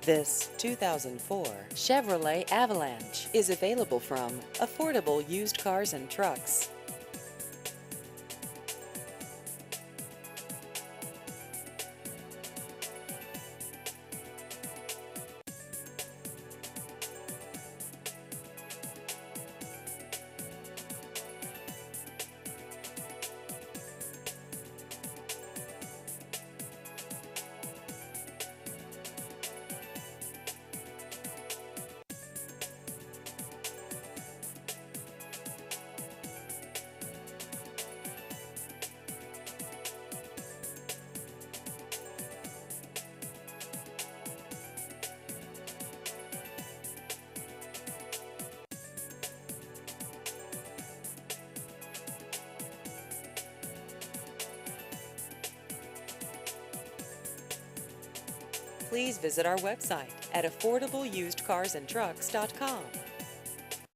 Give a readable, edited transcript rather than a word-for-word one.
This 2004 Chevrolet Avalanche is available from Affordable Used Cars and Trucks. Please visit our website at affordableusedcarsandtrucks.com.